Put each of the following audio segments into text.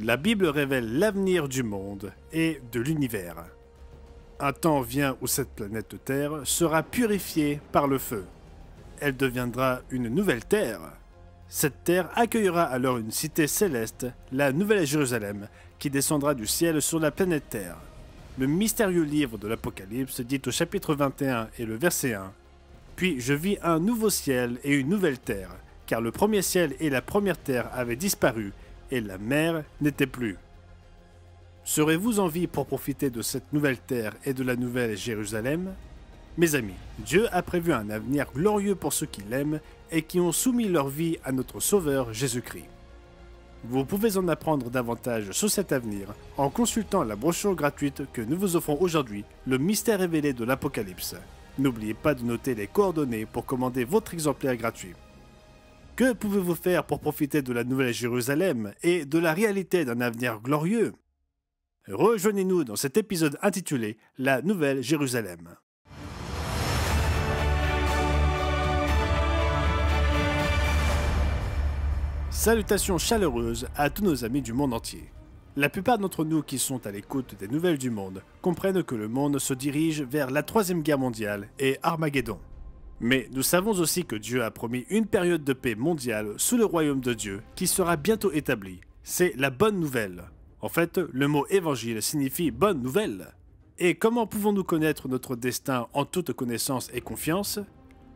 La Bible révèle l'avenir du monde et de l'univers. Un temps vient où cette planète Terre sera purifiée par le feu. Elle deviendra une nouvelle Terre. Cette Terre accueillera alors une cité céleste, la Nouvelle Jérusalem, qui descendra du ciel sur la planète Terre. Le mystérieux livre de l'Apocalypse dit au chapitre 21 et le verset 1 « Puis je vis un nouveau ciel et une nouvelle terre, car le premier ciel et la première terre avaient disparu, et la mer n'était plus. » Serez-vous en vie pour profiter de cette nouvelle terre et de la nouvelle Jérusalem? Mes amis, Dieu a prévu un avenir glorieux pour ceux qui l'aiment et qui ont soumis leur vie à notre Sauveur Jésus-Christ. Vous pouvez en apprendre davantage sur cet avenir en consultant la brochure gratuite que nous vous offrons aujourd'hui, le mystère révélé de l'Apocalypse. N'oubliez pas de noter les coordonnées pour commander votre exemplaire gratuit. Que pouvez-vous faire pour profiter de la Nouvelle Jérusalem et de la réalité d'un avenir glorieux? Rejoignez-nous dans cet épisode intitulé « La Nouvelle Jérusalem ». Salutations chaleureuses à tous nos amis du monde entier. La plupart d'entre nous qui sont à l'écoute des nouvelles du monde comprennent que le monde se dirige vers la Troisième Guerre mondiale et Armageddon. Mais nous savons aussi que Dieu a promis une période de paix mondiale sous le royaume de Dieu qui sera bientôt établie. C'est la bonne nouvelle. En fait, le mot évangile signifie bonne nouvelle. Et comment pouvons-nous connaître notre destin en toute connaissance et confiance?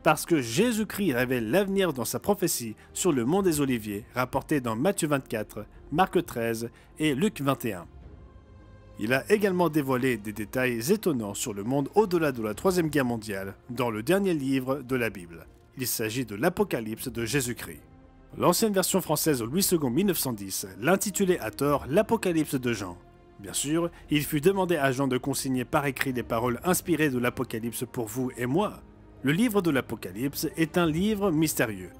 Parce que Jésus-Christ révèle l'avenir dans sa prophétie sur le mont des Oliviers, rapportée dans Matthieu 24, Marc 13 et Luc 21. Il a également dévoilé des détails étonnants sur le monde au-delà de la Troisième Guerre mondiale dans le dernier livre de la Bible. Il s'agit de l'Apocalypse de Jésus-Christ. L'ancienne version française Louis II 1910 l'intitulait à tort l'Apocalypse de Jean. Bien sûr, il fut demandé à Jean de consigner par écrit les paroles inspirées de l'Apocalypse pour vous et moi. Le livre de l'Apocalypse est un livre mystérieux.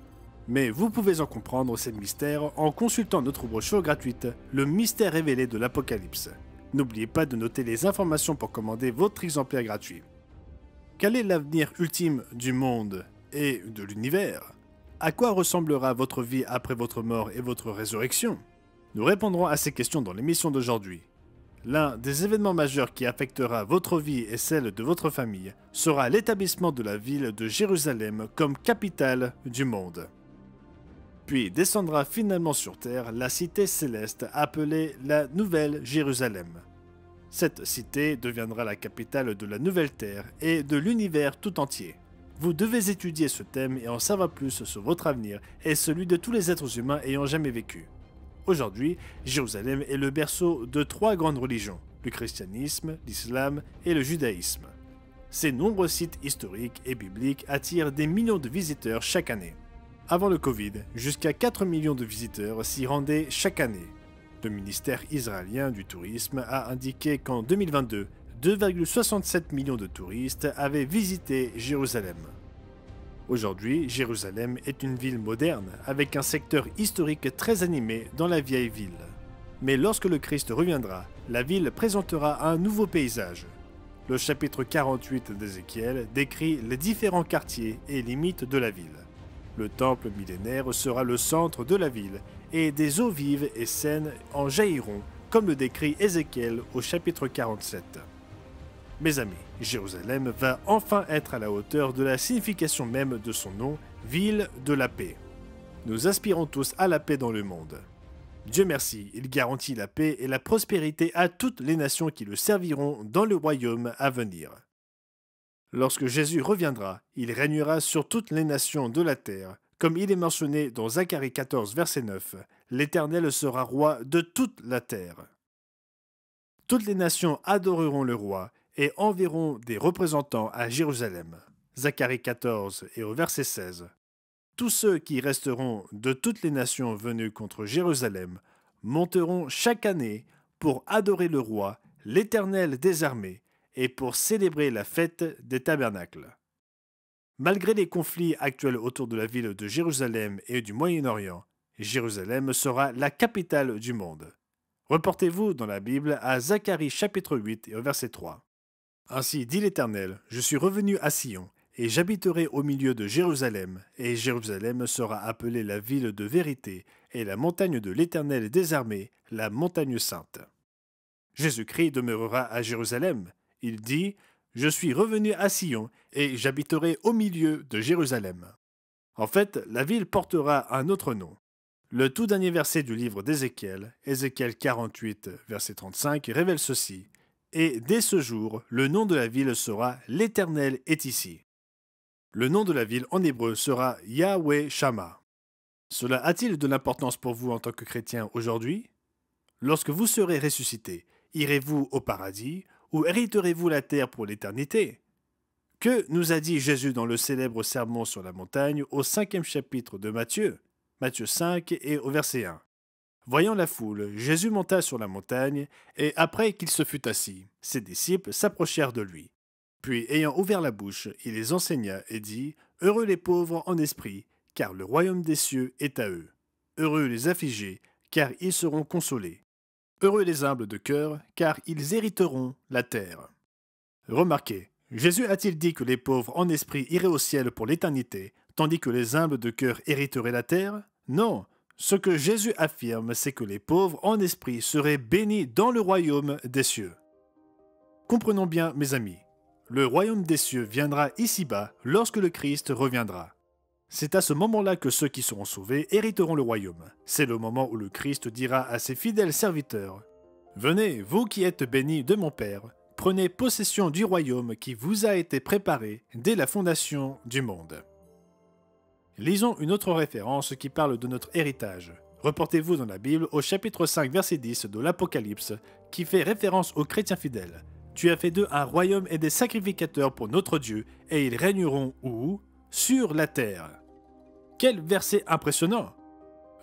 Mais vous pouvez en comprendre ces mystères en consultant notre brochure gratuite « Le mystère révélé de l'Apocalypse ». N'oubliez pas de noter les informations pour commander votre exemplaire gratuit. Quel est l'avenir ultime du monde et de l'univers? À quoi ressemblera votre vie après votre mort et votre résurrection? Nous répondrons à ces questions dans l'émission d'aujourd'hui. L'un des événements majeurs qui affectera votre vie et celle de votre famille sera l'établissement de la ville de Jérusalem comme capitale du monde. Puis descendra finalement sur terre la cité céleste appelée la Nouvelle Jérusalem. Cette cité deviendra la capitale de la nouvelle terre et de l'univers tout entier. Vous devez étudier ce thème et en savoir plus sur votre avenir et celui de tous les êtres humains ayant jamais vécu. Aujourd'hui, Jérusalem est le berceau de trois grandes religions, le christianisme, l'islam et le judaïsme. Ces nombreux sites historiques et bibliques attirent des millions de visiteurs chaque année. Avant le Covid, jusqu'à 4 millions de visiteurs s'y rendaient chaque année. Le ministère israélien du tourisme a indiqué qu'en 2022, 2,67 millions de touristes avaient visité Jérusalem. Aujourd'hui, Jérusalem est une ville moderne, avec un secteur historique très animé dans la vieille ville. Mais lorsque le Christ reviendra, la ville présentera un nouveau paysage. Le chapitre 48 d'Ézéchiel décrit les différents quartiers et limites de la ville. Le temple millénaire sera le centre de la ville, et des eaux vives et saines en jailliront, comme le décrit Ézéchiel au chapitre 47. Mes amis, Jérusalem va enfin être à la hauteur de la signification même de son nom, ville de la paix. Nous aspirons tous à la paix dans le monde. Dieu merci, il garantit la paix et la prospérité à toutes les nations qui le serviront dans le royaume à venir. Lorsque Jésus reviendra, il régnera sur toutes les nations de la terre, comme il est mentionné dans Zacharie 14, verset 9, « L'Éternel sera roi de toute la terre. » Toutes les nations adoreront le roi et enverront des représentants à Jérusalem. Zacharie 14 et au verset 16. Tous ceux qui resteront de toutes les nations venues contre Jérusalem monteront chaque année pour adorer le roi, l'Éternel des armées, et pour célébrer la fête des tabernacles. Malgré les conflits actuels autour de la ville de Jérusalem et du Moyen-Orient, Jérusalem sera la capitale du monde. Reportez-vous dans la Bible à Zacharie chapitre 8 et au verset 3. Ainsi dit l'Éternel, je suis revenu à Sion, et j'habiterai au milieu de Jérusalem, et Jérusalem sera appelée la ville de vérité, et la montagne de l'Éternel des armées, la montagne sainte. Jésus-Christ demeurera à Jérusalem. Il dit « Je suis revenu à Sion, et j'habiterai au milieu de Jérusalem ». En fait, la ville portera un autre nom. Le tout dernier verset du livre d'Ézéchiel, Ézéchiel 48, verset 35, révèle ceci. « Et dès ce jour, le nom de la ville sera « L'Éternel est ici ». Le nom de la ville en hébreu sera Yahweh Shama. Cela a-t-il de l'importance pour vous en tant que chrétien aujourd'hui? Lorsque vous serez ressuscité, irez-vous au paradis ou hériterez-vous la terre pour l'éternité? Que nous a dit Jésus dans le célèbre sermon sur la montagne au 5e chapitre de Matthieu, Matthieu 5 et au verset 1. Voyant la foule, Jésus monta sur la montagne, et après qu'il se fut assis, ses disciples s'approchèrent de lui. Puis, ayant ouvert la bouche, il les enseigna et dit « Heureux les pauvres en esprit, car le royaume des cieux est à eux. Heureux les affligés, car ils seront consolés. Heureux les humbles de cœur, car ils hériteront la terre. » Remarquez, Jésus a-t-il dit que les pauvres en esprit iraient au ciel pour l'éternité, tandis que les humbles de cœur hériteraient la terre? Non. Ce que Jésus affirme, c'est que les pauvres en esprit seraient bénis dans le royaume des cieux. Comprenons bien, mes amis. Le royaume des cieux viendra ici-bas lorsque le Christ reviendra. C'est à ce moment-là que ceux qui seront sauvés hériteront le royaume. C'est le moment où le Christ dira à ses fidèles serviteurs « Venez, vous qui êtes bénis de mon Père, prenez possession du royaume qui vous a été préparé dès la fondation du monde. » Lisons une autre référence qui parle de notre héritage. Reportez-vous dans la Bible au chapitre 5, verset 10 de l'Apocalypse, qui fait référence aux chrétiens fidèles. Tu as fait d'eux un royaume et des sacrificateurs pour notre Dieu, et ils régneront où? Sur la terre. Quel verset impressionnant!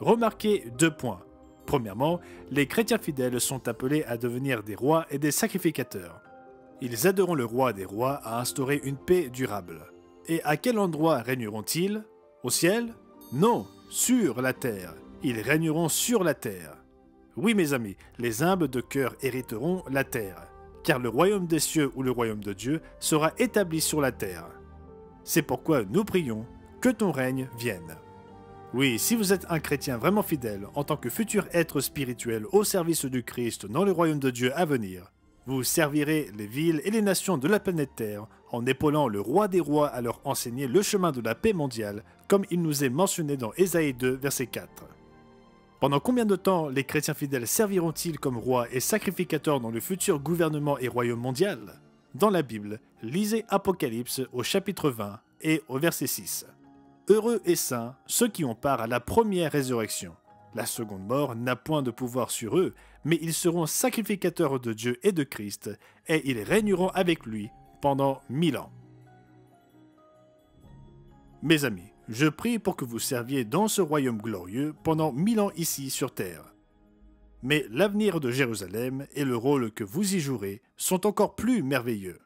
Remarquez 2 points. Premièrement, les chrétiens fidèles sont appelés à devenir des rois et des sacrificateurs. Ils aideront le roi des rois à instaurer une paix durable. Et à quel endroit régneront-ils? Au ciel? Non, sur la terre. Ils régneront sur la terre. Oui, mes amis, les humbles de cœur hériteront la terre, car le royaume des cieux ou le royaume de Dieu sera établi sur la terre. C'est pourquoi nous prions que ton règne vienne. Oui, si vous êtes un chrétien vraiment fidèle en tant que futur être spirituel au service du Christ dans le royaume de Dieu à venir, vous servirez les villes et les nations de la planète Terre en épaulant le roi des rois à leur enseigner le chemin de la paix mondiale, comme il nous est mentionné dans Ésaïe 2, verset 4. Pendant combien de temps les chrétiens fidèles serviront-ils comme rois et sacrificateurs dans le futur gouvernement et royaume mondial? Dans la Bible, lisez Apocalypse au chapitre 20 et au verset 6. Heureux et saints ceux qui ont part à la première résurrection. La seconde mort n'a point de pouvoir sur eux, mais ils seront sacrificateurs de Dieu et de Christ, et ils régneront avec lui pendant 1000 ans. Mes amis, je prie pour que vous serviez dans ce royaume glorieux pendant 1000 ans ici sur terre. Mais l'avenir de Jérusalem et le rôle que vous y jouerez sont encore plus merveilleux.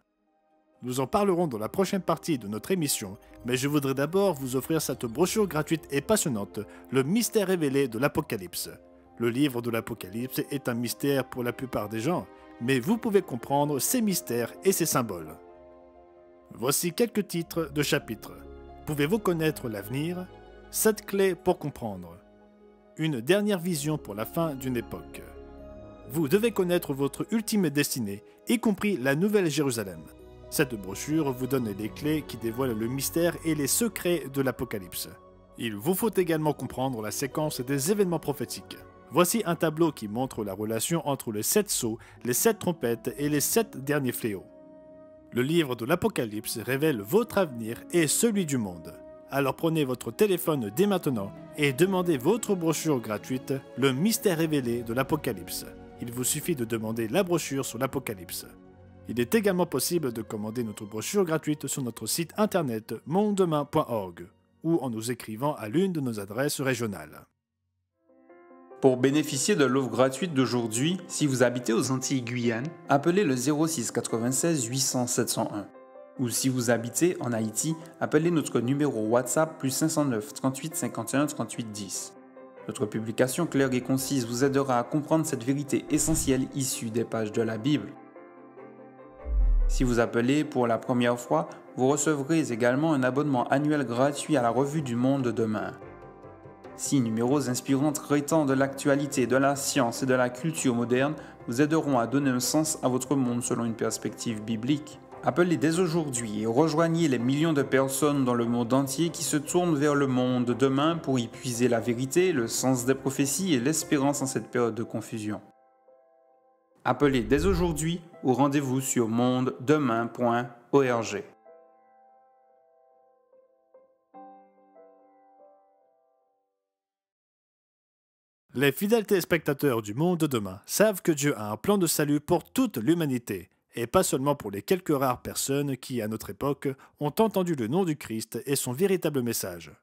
Nous en parlerons dans la prochaine partie de notre émission, mais je voudrais d'abord vous offrir cette brochure gratuite et passionnante, Le mystère révélé de l'Apocalypse. Le livre de l'Apocalypse est un mystère pour la plupart des gens, mais vous pouvez comprendre ces mystères et ces symboles. Voici quelques titres de chapitres. Pouvez-vous connaître l'avenir? 7 clés pour comprendre. Une dernière vision pour la fin d'une époque. Vous devez connaître votre ultime destinée, y compris la Nouvelle Jérusalem. Cette brochure vous donne les clés qui dévoilent le mystère et les secrets de l'Apocalypse. Il vous faut également comprendre la séquence des événements prophétiques. Voici un tableau qui montre la relation entre les 7 sceaux, les 7 trompettes et les 7 derniers fléaux. Le livre de l'Apocalypse révèle votre avenir et celui du monde. Alors prenez votre téléphone dès maintenant et demandez votre brochure gratuite, Le mystère révélé de l'Apocalypse. Il vous suffit de demander la brochure sur l'Apocalypse. Il est également possible de commander notre brochure gratuite sur notre site internet mondedemain.org ou en nous écrivant à l'une de nos adresses régionales. Pour bénéficier de l'offre gratuite d'aujourd'hui, si vous habitez aux Antilles-Guyane, appelez le 06 96 800 701. Ou si vous habitez en Haïti, appelez notre numéro WhatsApp plus 509 38 51 38 10. Notre publication claire et concise vous aidera à comprendre cette vérité essentielle issue des pages de la Bible. Si vous appelez pour la première fois, vous recevrez également un abonnement annuel gratuit à la Revue du Monde demain. 6 numéros inspirants traitant de l'actualité, de la science et de la culture moderne vous aideront à donner un sens à votre monde selon une perspective biblique. Appelez dès aujourd'hui et rejoignez les millions de personnes dans le monde entier qui se tournent vers le monde demain pour y puiser la vérité, le sens des prophéties et l'espérance en cette période de confusion. Appelez dès aujourd'hui ou rendez-vous sur mondedemain.org. Les fidèles téléspectateurs du Monde de demain savent que Dieu a un plan de salut pour toute l'humanité, et pas seulement pour les quelques rares personnes qui, à notre époque, ont entendu le nom du Christ et son véritable message.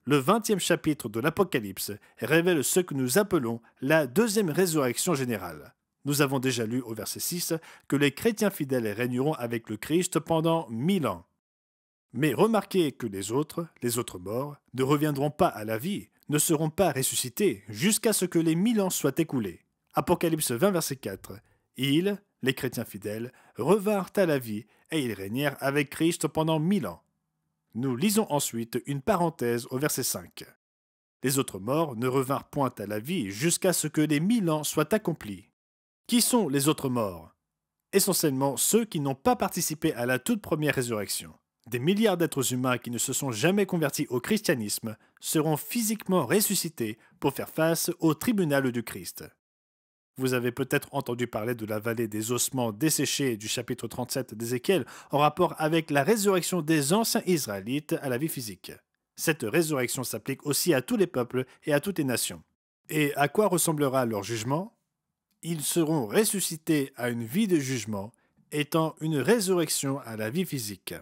Le 20e chapitre de l'Apocalypse révèle ce que nous appelons la deuxième résurrection générale. Nous avons déjà lu au verset 6 que les chrétiens fidèles régneront avec le Christ pendant 1000 ans. Mais remarquez que les autres morts, ne reviendront pas à la vie, ne seront pas ressuscités jusqu'à ce que les 1000 ans soient écoulés. Apocalypse 20, verset 4. Ils, les chrétiens fidèles, revinrent à la vie et ils régnèrent avec Christ pendant 1000 ans. Nous lisons ensuite une parenthèse au verset 5. Les autres morts ne revinrent point à la vie jusqu'à ce que les 1000 ans soient accomplis. Qui sont les autres morts? Essentiellement ceux qui n'ont pas participé à la toute première résurrection. Des milliards d'êtres humains qui ne se sont jamais convertis au christianisme seront physiquement ressuscités pour faire face au tribunal du Christ. Vous avez peut-être entendu parler de la vallée des ossements desséchés du chapitre 37 d'Ézéchiel en rapport avec la résurrection des anciens Israélites à la vie physique. Cette résurrection s'applique aussi à tous les peuples et à toutes les nations. Et à quoi ressemblera leur jugement? Ils seront ressuscités à une vie de jugement, étant une résurrection à la vie physique.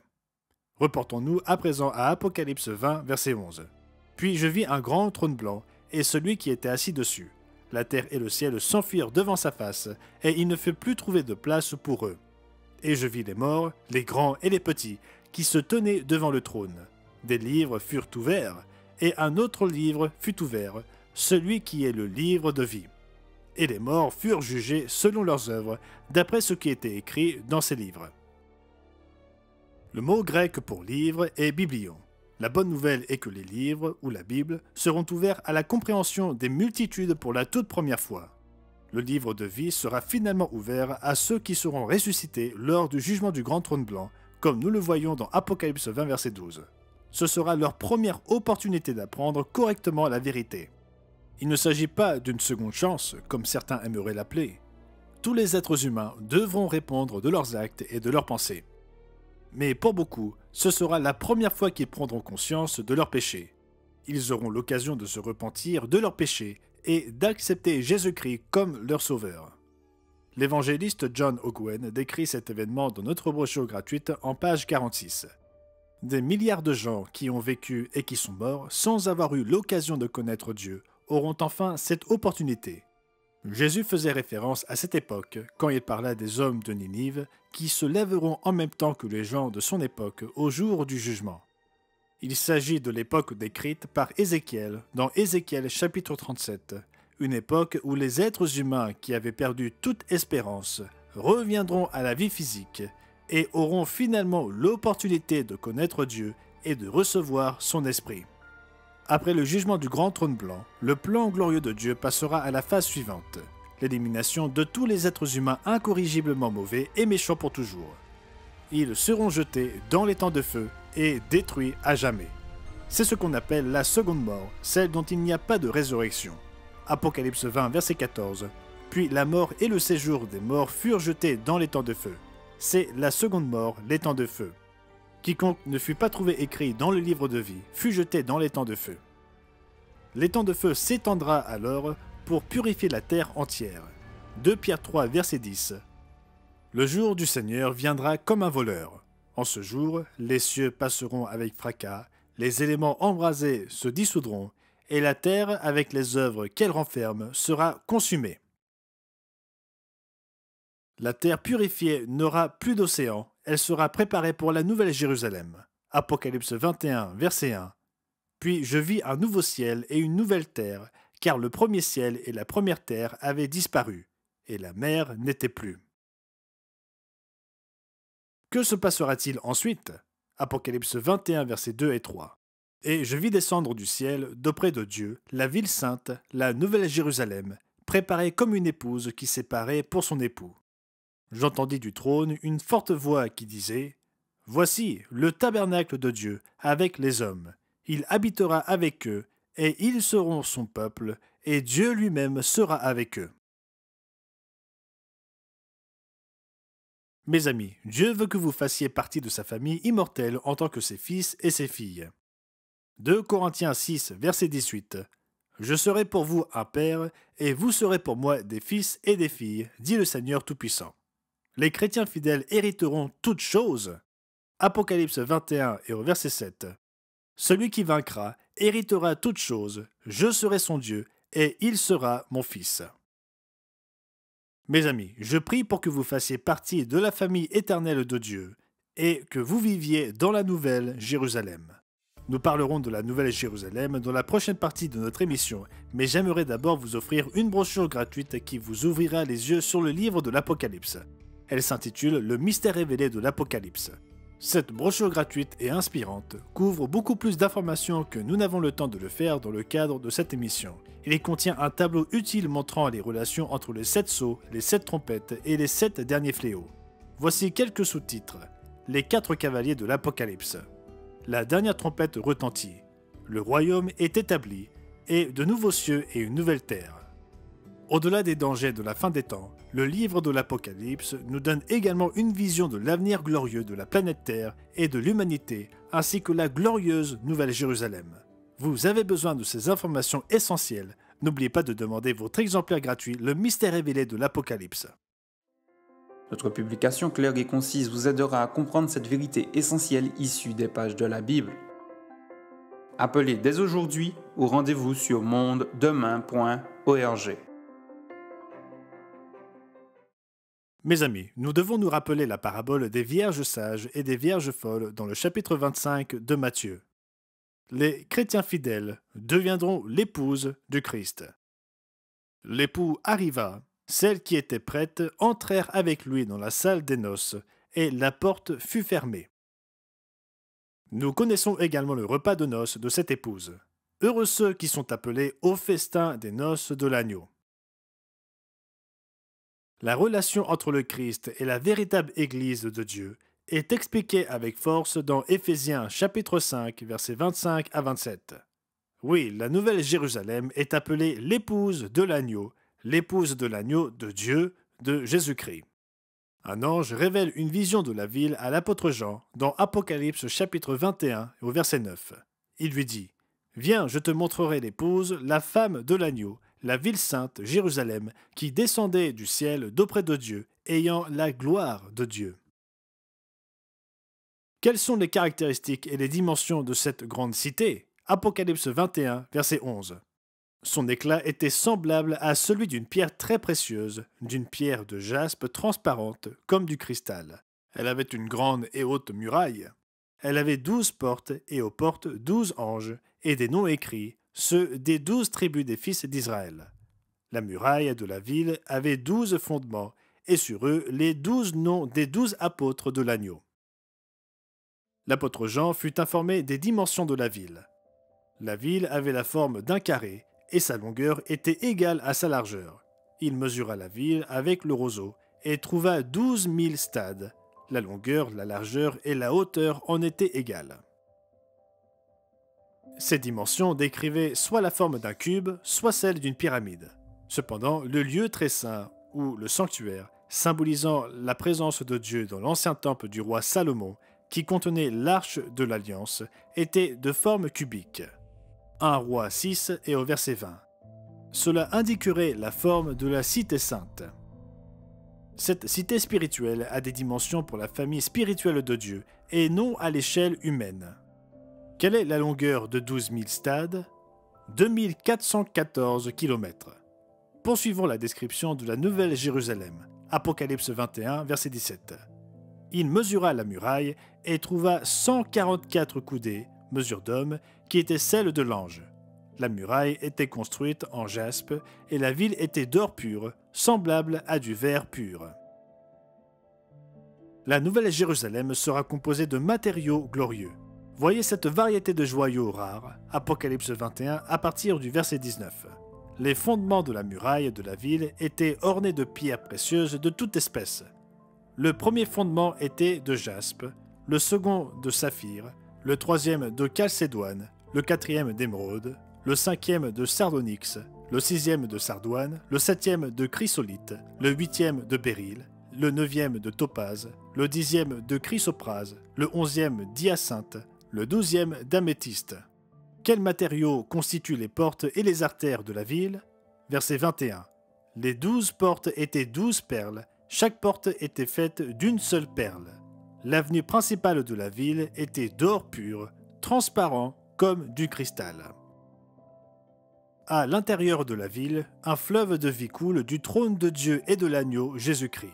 Reportons-nous à présent à Apocalypse 20, verset 11. Puis je vis un grand trône blanc, et celui qui était assis dessus. La terre et le ciel s'enfuirent devant sa face, et il ne fut plus trouvé de place pour eux. Et je vis les morts, les grands et les petits, qui se tenaient devant le trône. Des livres furent ouverts, et un autre livre fut ouvert, celui qui est le livre de vie. Et les morts furent jugés selon leurs œuvres, d'après ce qui était écrit dans ces livres. Le mot grec pour livre est biblion. La bonne nouvelle est que les livres, ou la Bible, seront ouverts à la compréhension des multitudes pour la toute première fois. Le livre de vie sera finalement ouvert à ceux qui seront ressuscités lors du jugement du grand trône blanc, comme nous le voyons dans Apocalypse 20, verset 12. Ce sera leur première opportunité d'apprendre correctement la vérité. Il ne s'agit pas d'une seconde chance, comme certains aimeraient l'appeler. Tous les êtres humains devront répondre de leurs actes et de leurs pensées. Mais pour beaucoup, ce sera la première fois qu'ils prendront conscience de leurs péchés. Ils auront l'occasion de se repentir de leurs péchés et d'accepter Jésus-Christ comme leur sauveur. L'évangéliste John Ogwen décrit cet événement dans notre brochure gratuite en page 46. Des milliards de gens qui ont vécu et qui sont morts sans avoir eu l'occasion de connaître Dieu auront enfin cette opportunité. Jésus faisait référence à cette époque quand il parla des hommes de Ninive qui se lèveront en même temps que les gens de son époque au jour du jugement. Il s'agit de l'époque décrite par Ézéchiel dans Ézéchiel chapitre 37, une époque où les êtres humains qui avaient perdu toute espérance reviendront à la vie physique et auront finalement l'opportunité de connaître Dieu et de recevoir son esprit. Après le jugement du grand trône blanc, le plan glorieux de Dieu passera à la phase suivante, l'élimination de tous les êtres humains incorrigiblement mauvais et méchants pour toujours. Ils seront jetés dans les temps de feu et détruits à jamais. C'est ce qu'on appelle la seconde mort, celle dont il n'y a pas de résurrection. Apocalypse 20, verset 14. Puis la mort et le séjour des morts furent jetés dans les temps de feu. C'est la seconde mort, les temps de feu. Quiconque ne fut pas trouvé écrit dans le livre de vie fut jeté dans les temps de feu. Les temps de feu s'étendra alors pour purifier la terre entière. 2 Pierre 3, verset 10. Le jour du Seigneur viendra comme un voleur. En ce jour, les cieux passeront avec fracas, les éléments embrasés se dissoudront, et la terre, avec les œuvres qu'elle renferme, sera consumée. La terre purifiée n'aura plus d'océan, elle sera préparée pour la nouvelle Jérusalem. Apocalypse 21, verset 1. Puis je vis un nouveau ciel et une nouvelle terre, car le premier ciel et la première terre avaient disparu, et la mer n'était plus. Que se passera-t-il ensuite? Apocalypse 21, versets 2 et 3. Et je vis descendre du ciel, d'auprès de Dieu, la ville sainte, la nouvelle Jérusalem, préparée comme une épouse qui s'est parée pour son époux. J'entendis du trône une forte voix qui disait « Voici le tabernacle de Dieu avec les hommes. Il habitera avec eux, et ils seront son peuple, et Dieu lui-même sera avec eux. » Mes amis, Dieu veut que vous fassiez partie de sa famille immortelle en tant que ses fils et ses filles. 2 Corinthiens 6, verset 18. Je serai pour vous un père, et vous serez pour moi des fils et des filles, dit le Seigneur Tout-Puissant. Les chrétiens fidèles hériteront toutes choses. Apocalypse 21 et au verset 7. Celui qui vaincra héritera toutes choses, je serai son Dieu, et il sera mon fils. Mes amis, je prie pour que vous fassiez partie de la famille éternelle de Dieu, et que vous viviez dans la nouvelle Jérusalem. Nous parlerons de la Nouvelle Jérusalem dans la prochaine partie de notre émission, mais j'aimerais d'abord vous offrir une brochure gratuite qui vous ouvrira les yeux sur le livre de l'Apocalypse. Elle s'intitule « Le mystère révélé de l'Apocalypse ». Cette brochure gratuite et inspirante couvre beaucoup plus d'informations que nous n'avons le temps de le faire dans le cadre de cette émission. Il contient un tableau utile montrant les relations entre les 7 sceaux, les 7 trompettes et les 7 derniers fléaux. Voici quelques sous-titres. Les 4 cavaliers de l'Apocalypse. La dernière trompette retentit. Le royaume est établi, et de nouveaux cieux et une nouvelle terre. Au-delà des dangers de la fin des temps, le livre de l'Apocalypse nous donne également une vision de l'avenir glorieux de la planète Terre et de l'humanité, ainsi que la glorieuse Nouvelle Jérusalem. Vous avez besoin de ces informations essentielles. N'oubliez pas de demander votre exemplaire gratuit, Le mystère révélé de l'Apocalypse. Notre publication claire et concise vous aidera à comprendre cette vérité essentielle issue des pages de la Bible. Appelez dès aujourd'hui ou rendez-vous sur mondedemain.org. Mes amis, nous devons nous rappeler la parabole des vierges sages et des vierges folles dans le chapitre 25 de Matthieu. Les chrétiens fidèles deviendront l'épouse du Christ. L'époux arriva, celles qui étaient prêtes entrèrent avec lui dans la salle des noces, et la porte fut fermée. Nous connaissons également le repas de noces de cette épouse. Heureux ceux qui sont appelés au festin des noces de l'agneau. La relation entre le Christ et la véritable Église de Dieu est expliquée avec force dans Éphésiens chapitre 5, versets 25 à 27. Oui, la Nouvelle Jérusalem est appelée l'épouse de l'agneau de Dieu, de Jésus-Christ. Un ange révèle une vision de la ville à l'apôtre Jean dans Apocalypse chapitre 21 au verset 9. Il lui dit « Viens, je te montrerai l'épouse, la femme de l'agneau, la ville sainte, Jérusalem, qui descendait du ciel d'auprès de Dieu, ayant la gloire de Dieu. » Quelles sont les caractéristiques et les dimensions de cette grande cité? Apocalypse 21, verset 11. Son éclat était semblable à celui d'une pierre très précieuse, d'une pierre de jaspe transparente comme du cristal. Elle avait une grande et haute muraille. Elle avait 12 portes et aux portes 12 anges et des noms écrits, ceux des 12 tribus des fils d'Israël. La muraille de la ville avait 12 fondements et sur eux les 12 noms des 12 apôtres de l'agneau. L'apôtre Jean fut informé des dimensions de la ville. La ville avait la forme d'un carré et sa longueur était égale à sa largeur. Il mesura la ville avec le roseau et trouva 12 000 stades. La longueur, la largeur et la hauteur en étaient égales. Ces dimensions décrivaient soit la forme d'un cube, soit celle d'une pyramide. Cependant, le lieu très saint, ou le sanctuaire, symbolisant la présence de Dieu dans l'ancien temple du roi Salomon, qui contenait l'arche de l'Alliance, était de forme cubique. 1 Roi 6 et au verset 20. Cela indiquerait la forme de la cité sainte. Cette cité spirituelle a des dimensions pour la famille spirituelle de Dieu et non à l'échelle humaine. Quelle est la longueur de 12 000 stades? 2414 km. Poursuivons la description de la Nouvelle Jérusalem. Apocalypse 21, verset 17. Il mesura la muraille et trouva 144 coudées, mesure d'homme, qui était celle de l'ange. La muraille était construite en jaspe et la ville était d'or pur, semblable à du verre pur. La nouvelle Jérusalem sera composée de matériaux glorieux. Voyez cette variété de joyaux rares, Apocalypse 21, à partir du verset 19. Les fondements de la muraille de la ville étaient ornés de pierres précieuses de toute espèce. Le premier fondement était de jaspe, le second de saphir, le troisième de chalcédoine, le quatrième d'émeraude, le cinquième de sardonyx, le sixième de sardoine, le septième de chrysolite, le huitième de béryl, le neuvième de topaze, le dixième de chrysoprase, le onzième d'hyacinthe, le douzième d'améthyste. Quels matériaux constituent les portes et les artères de la ville? Verset 21. Les 12 portes étaient 12 perles, chaque porte était faite d'une seule perle. L'avenue principale de la ville était d'or pur, transparent comme du cristal. À l'intérieur de la ville, un fleuve de vie coule du trône de Dieu et de l'agneau Jésus-Christ.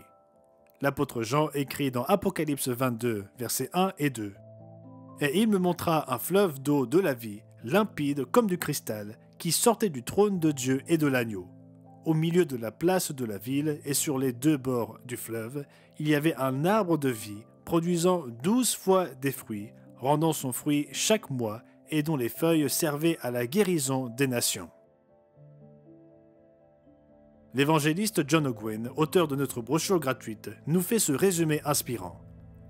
L'apôtre Jean écrit dans Apocalypse 22, versets 1 et 2. « Et il me montra un fleuve d'eau de la vie, limpide comme du cristal, qui sortait du trône de Dieu et de l'agneau. Au milieu de la place de la ville et sur les deux bords du fleuve, il y avait un arbre de vie, produisant 12 fois des fruits, rendant son fruit chaque mois, et dont les feuilles servaient à la guérison des nations. » L'évangéliste John Ogwyn, auteur de notre brochure gratuite, nous fait ce résumé inspirant.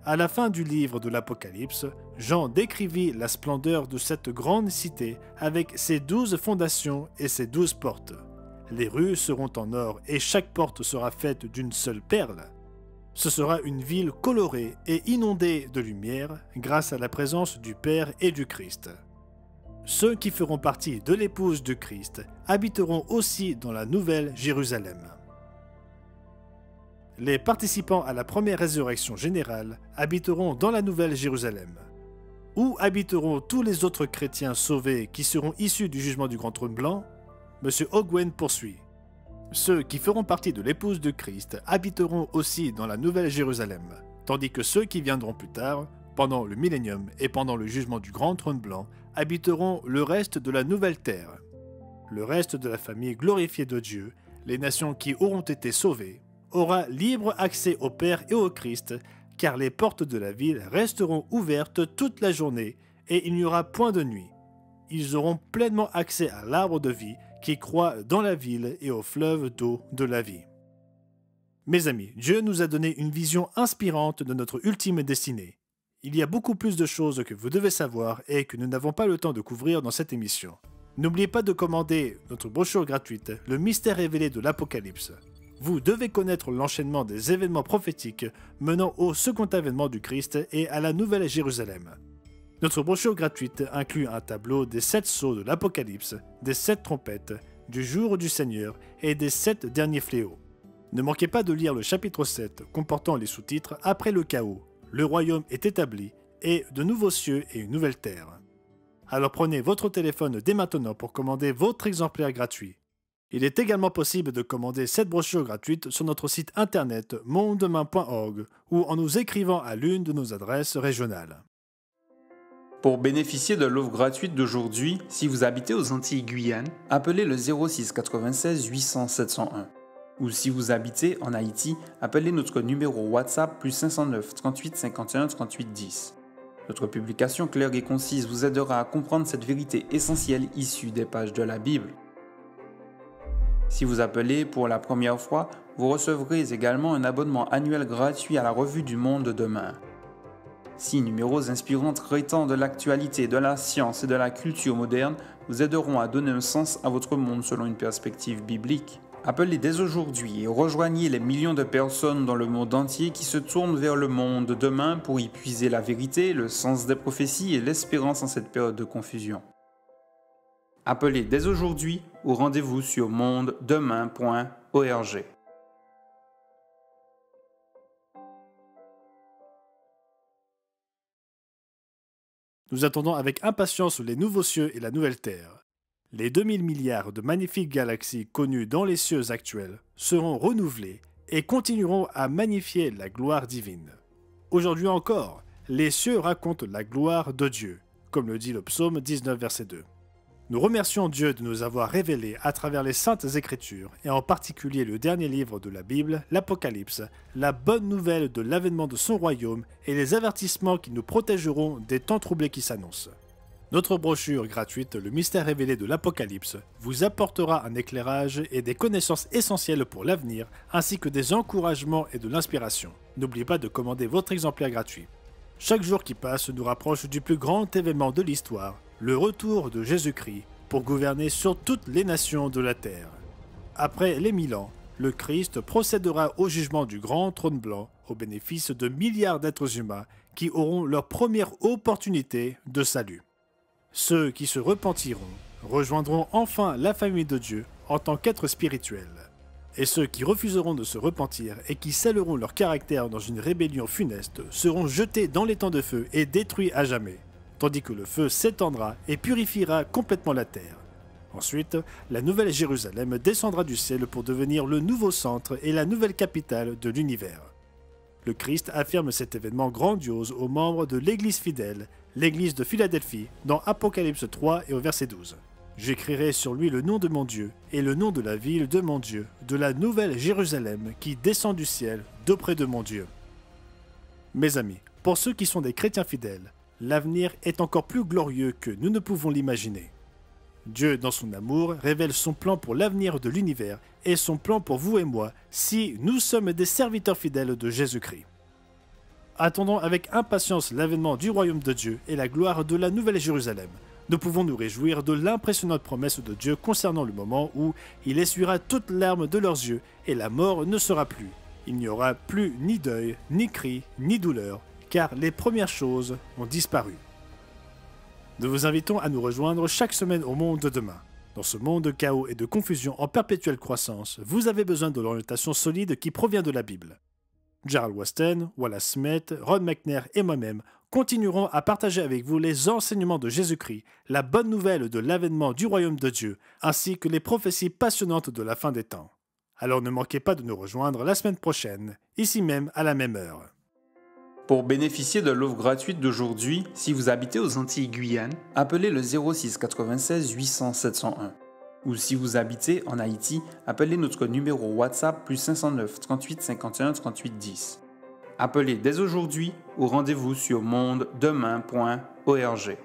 À la fin du livre de l'Apocalypse, Jean décrivit la splendeur de cette grande cité avec ses 12 fondations et ses 12 portes. Les rues seront en or et chaque porte sera faite d'une seule perle. Ce sera une ville colorée et inondée de lumière grâce à la présence du Père et du Christ. Ceux qui feront partie de l'épouse du Christ habiteront aussi dans la nouvelle Jérusalem. Les participants à la première résurrection générale habiteront dans la nouvelle Jérusalem. Où habiteront tous les autres chrétiens sauvés qui seront issus du jugement du grand trône blanc? M. Ogwyn poursuit. Ceux qui feront partie de l'épouse de Christ habiteront aussi dans la nouvelle Jérusalem, tandis que ceux qui viendront plus tard, pendant le millénium et pendant le jugement du grand trône blanc, habiteront le reste de la nouvelle terre. Le reste de la famille glorifiée de Dieu, les nations qui auront été sauvées, aura libre accès au Père et au Christ, car les portes de la ville resteront ouvertes toute la journée et il n'y aura point de nuit. Ils auront pleinement accès à l'arbre de vie qui croît dans la ville et au fleuve d'eau de la vie. Mes amis, Dieu nous a donné une vision inspirante de notre ultime destinée. Il y a beaucoup plus de choses que vous devez savoir et que nous n'avons pas le temps de couvrir dans cette émission. N'oubliez pas de commander notre brochure gratuite, Le mystère révélé de l'Apocalypse. Vous devez connaître l'enchaînement des événements prophétiques menant au second avènement du Christ et à la nouvelle Jérusalem. Notre brochure gratuite inclut un tableau des 7 sceaux de l'Apocalypse, des 7 trompettes, du jour du Seigneur et des 7 derniers fléaux. Ne manquez pas de lire le chapitre 7 comportant les sous-titres « Après le chaos ». Le royaume est établi, et de nouveaux cieux et une nouvelle terre. Alors prenez votre téléphone dès maintenant pour commander votre exemplaire gratuit. Il est également possible de commander cette brochure gratuite sur notre site internet mondedemain.org ou en nous écrivant à l'une de nos adresses régionales. Pour bénéficier de l'offre gratuite d'aujourd'hui, si vous habitez aux Antilles-Guyane, appelez le 06 96 800 701. Ou si vous habitez en Haïti, appelez notre numéro WhatsApp plus 509 38 51 38 10. Notre publication claire et concise vous aidera à comprendre cette vérité essentielle issue des pages de la Bible. Si vous appelez pour la première fois, vous recevrez également un abonnement annuel gratuit à la Revue du Monde demain. 6 numéros inspirants traitant de l'actualité, de la science et de la culture moderne vous aideront à donner un sens à votre monde selon une perspective biblique. Appelez dès aujourd'hui et rejoignez les millions de personnes dans le monde entier qui se tournent vers le monde demain pour y puiser la vérité, le sens des prophéties et l'espérance en cette période de confusion. Appelez dès aujourd'hui ou rendez-vous sur mondedemain.org. Nous attendons avec impatience les nouveaux cieux et la nouvelle terre. Les 2000 milliards de magnifiques galaxies connues dans les cieux actuels seront renouvelées et continueront à magnifier la gloire divine. Aujourd'hui encore, les cieux racontent la gloire de Dieu, comme le dit le psaume 19, verset 2. Nous remercions Dieu de nous avoir révélé à travers les Saintes Écritures, et en particulier le dernier livre de la Bible, l'Apocalypse, la bonne nouvelle de l'avènement de son royaume et les avertissements qui nous protégeront des temps troublés qui s'annoncent. Notre brochure gratuite, Le mystère révélé de l'Apocalypse, vous apportera un éclairage et des connaissances essentielles pour l'avenir, ainsi que des encouragements et de l'inspiration. N'oubliez pas de commander votre exemplaire gratuit. Chaque jour qui passe nous rapproche du plus grand événement de l'histoire, le retour de Jésus-Christ pour gouverner sur toutes les nations de la terre. Après les 1000 ans, le Christ procédera au jugement du grand trône blanc au bénéfice de milliards d'êtres humains qui auront leur première opportunité de salut. Ceux qui se repentiront rejoindront enfin la famille de Dieu en tant qu'êtres spirituels. Et ceux qui refuseront de se repentir et qui scelleront leur caractère dans une rébellion funeste seront jetés dans les temps de feu et détruits à jamais, tandis que le feu s'étendra et purifiera complètement la terre. Ensuite, la nouvelle Jérusalem descendra du ciel pour devenir le nouveau centre et la nouvelle capitale de l'univers. Le Christ affirme cet événement grandiose aux membres de l'Église fidèle, l'Église de Philadelphie, dans Apocalypse 3 et au verset 12. « J'écrirai sur lui le nom de mon Dieu et le nom de la ville de mon Dieu, de la nouvelle Jérusalem qui descend du ciel d'auprès de mon Dieu. » Mes amis, pour ceux qui sont des chrétiens fidèles, l'avenir est encore plus glorieux que nous ne pouvons l'imaginer. Dieu, dans son amour, révèle son plan pour l'avenir de l'univers et son plan pour vous et moi si nous sommes des serviteurs fidèles de Jésus-Christ. Attendons avec impatience l'avènement du royaume de Dieu et la gloire de la nouvelle Jérusalem. Nous pouvons nous réjouir de l'impressionnante promesse de Dieu concernant le moment où il essuiera toutes larmes de leurs yeux et la mort ne sera plus. Il n'y aura plus ni deuil, ni cri, ni douleur, car les premières choses ont disparu. Nous vous invitons à nous rejoindre chaque semaine au Monde de demain. Dans ce monde de chaos et de confusion en perpétuelle croissance, vous avez besoin de l'orientation solide qui provient de la Bible. Gerald Weston, Wallace Smith, Ron McNair et moi-même continuerons à partager avec vous les enseignements de Jésus-Christ, la bonne nouvelle de l'avènement du royaume de Dieu, ainsi que les prophéties passionnantes de la fin des temps. Alors ne manquez pas de nous rejoindre la semaine prochaine, ici même à la même heure. Pour bénéficier de l'offre gratuite d'aujourd'hui, si vous habitez aux Antilles-Guyane, appelez le 06 96 800 701. Ou si vous habitez en Haïti, appelez notre numéro WhatsApp plus 509 38 51 38 10. Appelez dès aujourd'hui ou rendez-vous sur mondedemain.org.